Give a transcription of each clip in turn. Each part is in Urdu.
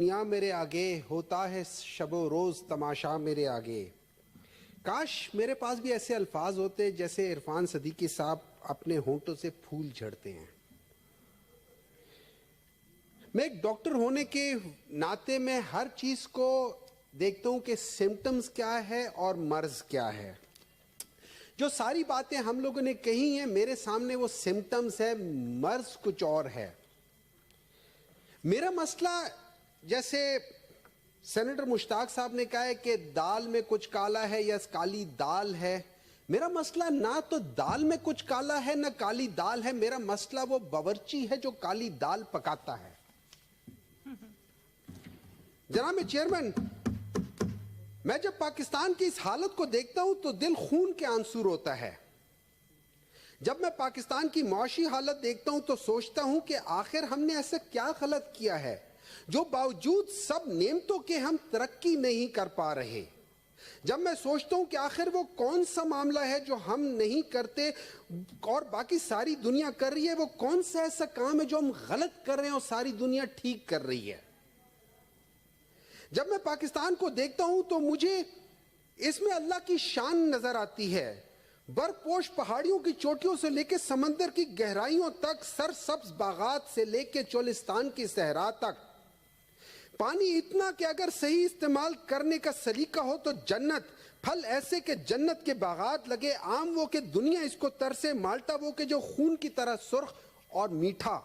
دنیا میرے آگے ہوتا ہے شب و روز تماشا میرے آگے. کاش میرے پاس بھی ایسے الفاظ ہوتے جیسے عرفان صدیقی صاحب اپنے ہونٹوں سے پھول جھڑتے ہیں. میں ایک ڈاکٹر ہونے کے ناطے میں ہر چیز کو دیکھتا ہوں کہ سمٹمز کیا ہے اور مرض کیا ہے. جو ساری باتیں ہم لوگوں نے کہی ہیں میرے سامنے وہ سمٹمز ہے، مرض کچھ اور ہے. میرا مسئلہ جیسے سینیٹر مشتاق صاحب نے کہا ہے کہ دال میں کچھ کالا ہے یا کالی دال ہے، میرا مسئلہ نہ تو دال میں کچھ کالا ہے نہ کالی دال ہے. میرا مسئلہ وہ باورچی ہے جو کالی دال پکاتا ہے. جناب چیئرمین، میں جب پاکستان کی اس حالت کو دیکھتا ہوں تو دل خون کے آنسور ہوتا ہے. جب میں پاکستان کی معاشی حالت دیکھتا ہوں تو سوچتا ہوں کہ آخر ہم نے ایسا کیا غلط کیا ہے جو باوجود سب نعمتوں کے ہم ترقی نہیں کر پا رہے. جب میں سوچتا ہوں کہ آخر وہ کون سا معاملہ ہے جو ہم نہیں کرتے اور باقی ساری دنیا کر رہی ہے، وہ کون سا ایسا کام ہے جو ہم غلط کر رہے ہیں اور ساری دنیا ٹھیک کر رہی ہے. جب میں پاکستان کو دیکھتا ہوں تو مجھے اس میں اللہ کی شان نظر آتی ہے. برف پوش پہاڑیوں کی چوٹیوں سے لے کے سمندر کی گہرائیوں تک، سرسبز باغات سے لے کے چولستان کی صحرا تک، پانی اتنا کہ اگر صحیح استعمال کرنے کا سلیقہ ہو تو جنت، پھل ایسے کہ جنت کے باغات لگے، آم وہ کہ دنیا اس کو ترسے، مالٹا وہ کہ جو خون کی طرح سرخ اور میٹھا،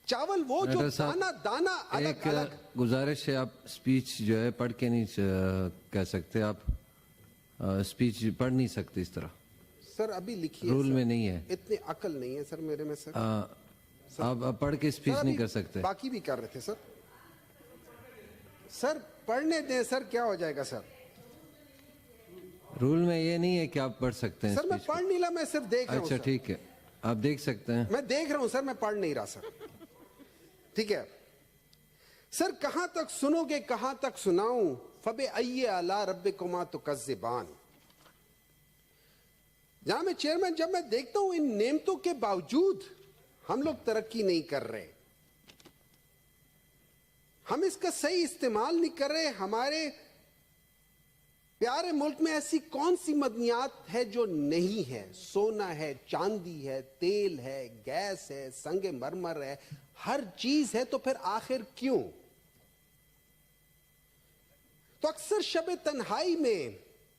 چاول وہ جو دانا دانا الگ الگ. گزارش ہے، آپ سپیچ جو ہے پڑھ کے نہیں کہہ سکتے، آپ سپیچ پڑھ نہیں سکتے اس طرح. سر ابھی لکھیے، رول میں نہیں ہے، اتنی عقل نہیں ہے سر میرے میں. سر آپ پڑھ کے سپیچ نہیں کر سکتے. باقی بھی کر رہے تھے سر. سر پڑھنے دیں سر، کیا ہو جائے گا سر. رول میں یہ نہیں ہے کہ آپ پڑھ سکتے ہیں سر. میں پڑھ نہیں رہا، میں صرف دیکھ رہا ہوں. اچھا ٹھیک ہے، آپ دیکھ سکتے ہیں. میں دیکھ رہا ہوں سر، میں پڑھ نہیں رہا سر. ٹھیک ہے سر. کہاں تک سنو گے، کہاں تک سناؤں، فَبِأَيِّ آلَاءِ رَبِّكُمَا تُكَذِّبَانِ. جناب چیئرمین، جب میں دیکھتا ہوں ان نعمتوں کے باوجود ہم لوگ ترقی نہیں کر رہے، ہم اس کا صحیح استعمال نہیں کر رہے. ہمارے پیارے ملک میں ایسی کون سی معدنیات ہے جو نہیں ہے؟ سونا ہے، چاندی ہے، تیل ہے، گیس ہے، سنگ مرمر ہے، ہر چیز ہے. تو پھر آخر کیوں؟ تو اکثر شب تنہائی میں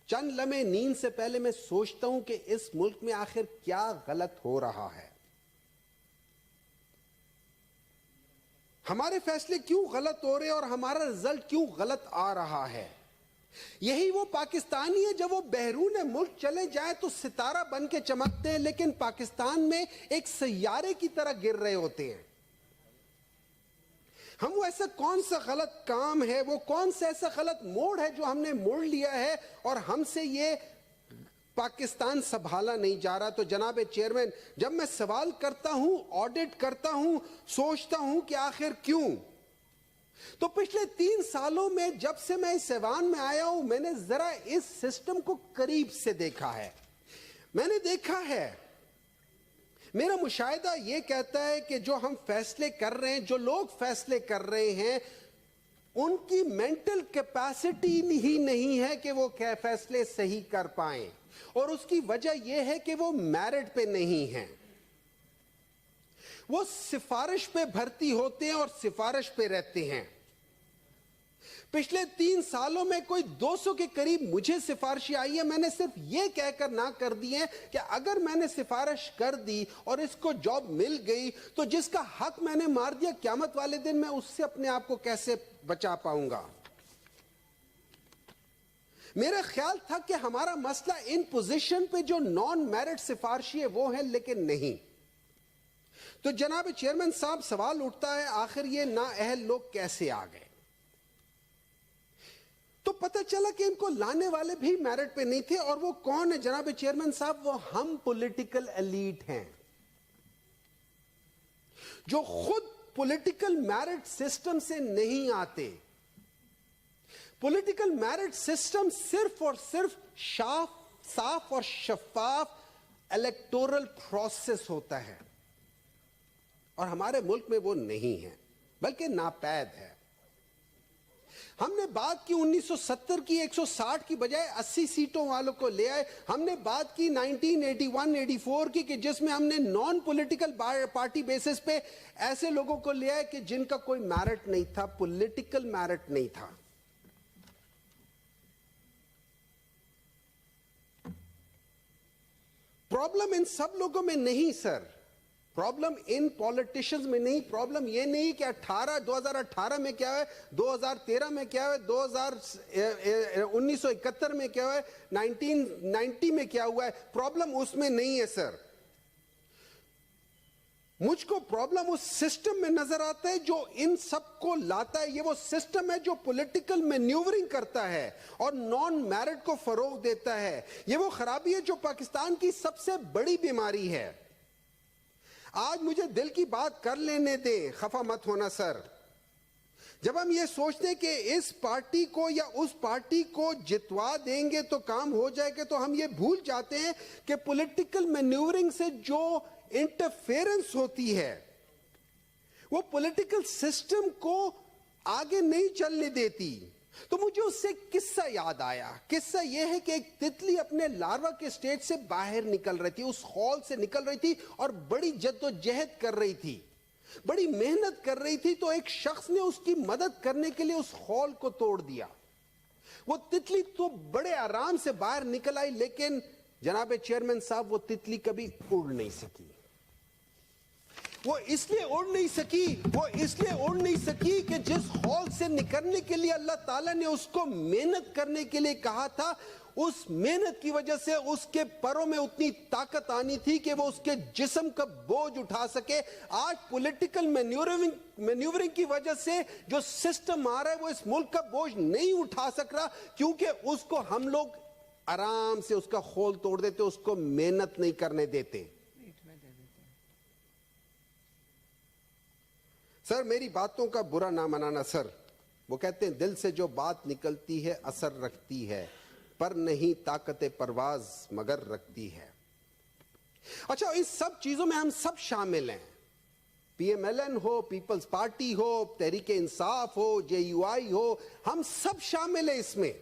چند لمحے نیند سے پہلے میں سوچتا ہوں کہ اس ملک میں آخر کیا غلط ہو رہا ہے، ہمارے فیصلے کیوں غلط ہو رہے اور ہمارا رزلٹ کیوں غلط آ رہا ہے. یہی وہ پاکستانی ہے جب وہ بیرون ملک چلے جائیں تو ستارہ بن کے چمکتے ہیں، لیکن پاکستان میں ایک سیارے کی طرح گر رہے ہوتے ہیں. ہم وہ ایسا کون سا غلط کام ہے، وہ کون سا ایسا غلط موڑ ہے جو ہم نے موڑ لیا ہے اور ہم سے یہ پاکستان سنبھالا نہیں جا رہا. تو جناب چیئرمین، جب میں سوال کرتا ہوں، آڈٹ کرتا ہوں، سوچتا ہوں کہ آخر کیوں، تو پچھلے 3 سالوں میں جب سے میں اس ایوان میں آیا ہوں میں نے ذرا اس سسٹم کو قریب سے دیکھا ہے. میں نے دیکھا ہے، میرا مشاہدہ یہ کہتا ہے کہ جو ہم فیصلے کر رہے ہیں، جو لوگ فیصلے کر رہے ہیں، ان کی مینٹل کیپیسٹی ہی نہیں ہے کہ وہ فیصلے صحیح کر پائیں، اور اس کی وجہ یہ ہے کہ وہ میرٹ پہ نہیں ہیں. وہ سفارش پہ بھرتی ہوتے ہیں اور سفارش پہ رہتے ہیں. پچھلے 3 سالوں میں کوئی 200 کے قریب مجھے سفارشی آئی ہے. میں نے صرف یہ کہہ کر نہ کر دی ہے کہ اگر میں نے سفارش کر دی اور اس کو جاب مل گئی تو جس کا حق میں نے مار دیا، قیامت والے دن میں اس سے اپنے آپ کو کیسے بچا پاؤں گا. میرا خیال تھا کہ ہمارا مسئلہ ان پوزیشن پہ جو نان میرٹ سفارشی ہے وہ ہے، لیکن نہیں. تو جناب چیئرمین صاحب، سوال اٹھتا ہے آخر یہ نااہل لوگ کیسے آ گئے؟ تو پتہ چلا کہ ان کو لانے والے بھی میرٹ پہ نہیں تھے. اور وہ کون ہے جناب چیئرمین صاحب؟ وہ ہم پولیٹیکل ایلیٹ ہیں جو خود پولیٹیکل میرٹ سسٹم سے نہیں آتے. پولیٹیکل میرٹ سسٹم صرف اور صرف صاف اور شفاف الیکٹورل پروسیس ہوتا ہے، اور ہمارے ملک میں وہ نہیں ہے، بلکہ ناپید ہے. ہم نے بات کی 1970 کی 160 کی بجائے 80 سیٹوں والوں کو لے آئے. ہم نے بات کی 1981-84 کی کہ جس میں ہم نے نان پولیٹیکل پارٹی بیسس پہ ایسے لوگوں کو لے آئے کہ جن کا کوئی میرٹ نہیں تھا, پولیٹیکل میرٹ نہیں تھا. پرابلم ان سب لوگوں میں نہیں سر, پرابلم ان پولیٹیشنز میں نہیں. پرابلم یہ نہیں کہ 2018 میں کیا ہے, 2013 میں کیا ہے, 1971 میں کیا ہے, 1990 میں کیا ہوا ہے. پرابلم اس میں نہیں ہے سر. مجھ کو پرابلم اس سسٹم میں نظر آتا ہے جو ان سب کو لاتا ہے. یہ وہ سسٹم ہے جو پولیٹیکل مینیورنگ کرتا ہے اور نان میرٹ کو فروغ دیتا ہے. یہ وہ خرابی ہے جو پاکستان کی سب سے بڑی بیماری ہے. آج مجھے دل کی بات کر لینے دیں, خفا مت ہونا سر. جب ہم یہ سوچتے ہیں کہ اس پارٹی کو یا اس پارٹی کو جتوا دیں گے تو کام ہو جائے گا, تو ہم یہ بھول جاتے ہیں کہ پولیٹیکل مینیورنگ سے جو انٹرفیرنس ہوتی ہے وہ پولیٹیکل سسٹم کو آگے نہیں چلنے دیتی. تو مجھے اس سے قصہ یاد آیا. قصہ یہ ہے کہ ایک تتلی اپنے لاروا کے سٹیج سے باہر نکل رہی تھی, اس خول سے نکل رہی تھی اور بڑی جد و جہد کر رہی تھی, بڑی محنت کر رہی تھی. تو ایک شخص نے اس کی مدد کرنے کے لیے اس خول کو توڑ دیا. وہ تتلی تو بڑے آرام سے باہر نکل آئی, لیکن جناب چیئرمین صاحب وہ تتلی کبھی اڑ نہیں سکی. وہ اس لیے اڑ نہیں سکی کہ جس خول سے نکلنے کے لیے اللہ تعالیٰ نے اس کو محنت کرنے کے لیے کہا تھا, اس محنت کی وجہ سے اس کے پروں میں اتنی طاقت آنی تھی کہ وہ اس کے جسم کا بوجھ اٹھا سکے. آج پولیٹیکل مینیورنگ کی وجہ سے جو سسٹم آ رہا ہے وہ اس ملک کا بوجھ نہیں اٹھا سک رہا, کیونکہ اس کو ہم لوگ آرام سے اس کا خول توڑ دیتے, اس کو محنت نہیں کرنے دیتے. سر میری باتوں کا برا نہ منانا سر. وہ کہتے ہیں دل سے جو بات نکلتی ہے اثر رکھتی ہے, پر نہیں طاقت پرواز مگر رکھتی ہے. اچھا, اس سب چیزوں میں ہم سب شامل ہیں. P M L N who, Peoples party who, Tehreek Insaf who, J you آئی ہو, ہم سب شامل ہیں اس میں.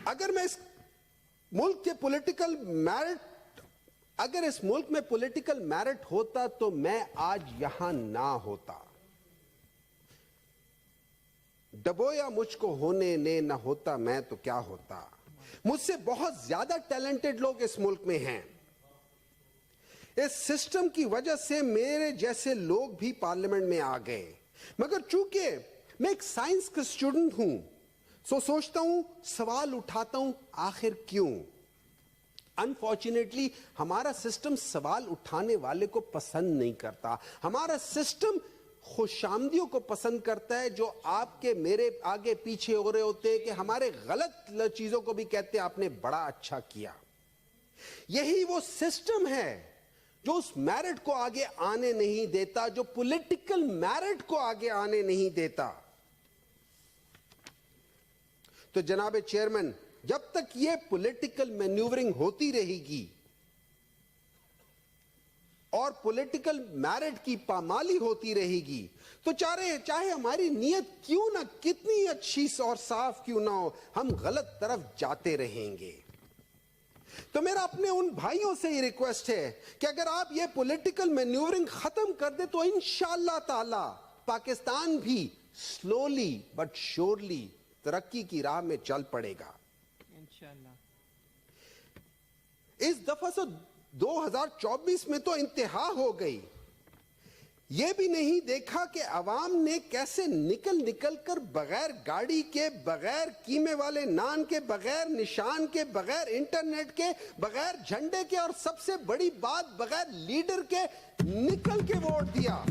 اگر میں اس ملک کے پولیٹیکل میرٹ اگر اس ملک میں پولیٹیکل میرٹ ہوتا تو میں آج یہاں نہ ہوتا. ڈبویا مجھ کو ہونے نے نہ ہوتا میں تو کیا ہوتا. مجھ سے بہت زیادہ ٹیلنٹڈ لوگ اس ملک میں ہیں. اس سسٹم کی وجہ سے میرے جیسے لوگ بھی پارلیمنٹ میں آ گئے, مگر چونکہ میں ایک سائنس کا اسٹوڈنٹ ہوں, سوچتا ہوں, سوال اٹھاتا ہوں, آخر کیوں. انفارچونیٹلی ہمارا سسٹم سوال اٹھانے والے کو پسند نہیں کرتا. ہمارا سسٹم خوش آمدیوں کو پسند کرتا ہے جو آپ کے میرے آگے پیچھے ہو رہے ہوتے ہیں, کہ ہمارے غلط چیزوں کو بھی کہتے ہیں آپ نے بڑا اچھا کیا. یہی وہ سسٹم ہے جو اس میرٹ کو آگے آنے نہیں دیتا, جو پولیٹیکل میرٹ کو آگے آنے نہیں دیتا. تو جناب چیئرمین, جب تک یہ پولیٹیکل مینیورنگ ہوتی رہے گی اور پولیٹیکل میرٹ کی پامالی ہوتی رہے گی, تو چاہے ہماری نیت کیوں نہ کتنی اچھی اور صاف کیوں نہ ہو, ہم غلط طرف جاتے رہیں گے. تو میرا اپنے ان بھائیوں سے یہ ریکویسٹ ہے کہ اگر آپ یہ پولیٹیکل مینیورنگ ختم کر دیں تو انشاءاللہ تعالی پاکستان بھی سلولی بٹ شورلی ترقی کی راہ میں چل پڑے گا انشاءاللہ. اس دفعہ سے 2024 میں تو انتہا ہو گئی. یہ بھی نہیں دیکھا کہ عوام نے کیسے نکل کر بغیر گاڑی کے, بغیر قیمے والے نان کے, بغیر نشان کے, بغیر انٹرنیٹ کے, بغیر جھنڈے کے, اور سب سے بڑی بات بغیر لیڈر کے نکل کے ووٹ دیا.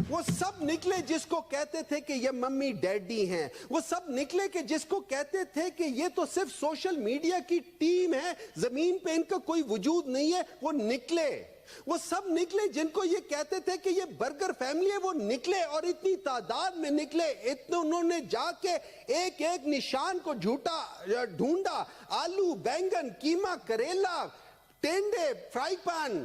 وہ سب نکلے جس کو کہتے تھے کہ یہ ممی ڈیڈی ہیں, وہ سب نکلے کہ جس کو کہتے تھے کہ یہ تو صرف سوشل میڈیا کی ٹیم ہے, زمین پہ ان کا کوئی وجود نہیں ہے, وہ نکلے. وہ سب نکلے جن کو یہ کہتے تھے کہ یہ برگر فیملی ہے, وہ نکلے, اور اتنی تعداد میں نکلے, اتنے انہوں نے جا کے ایک ایک نشان کو ڈھونڈا. آلو, بینگن, قیمہ, کریلا, ٹینڈے, فرائی پان,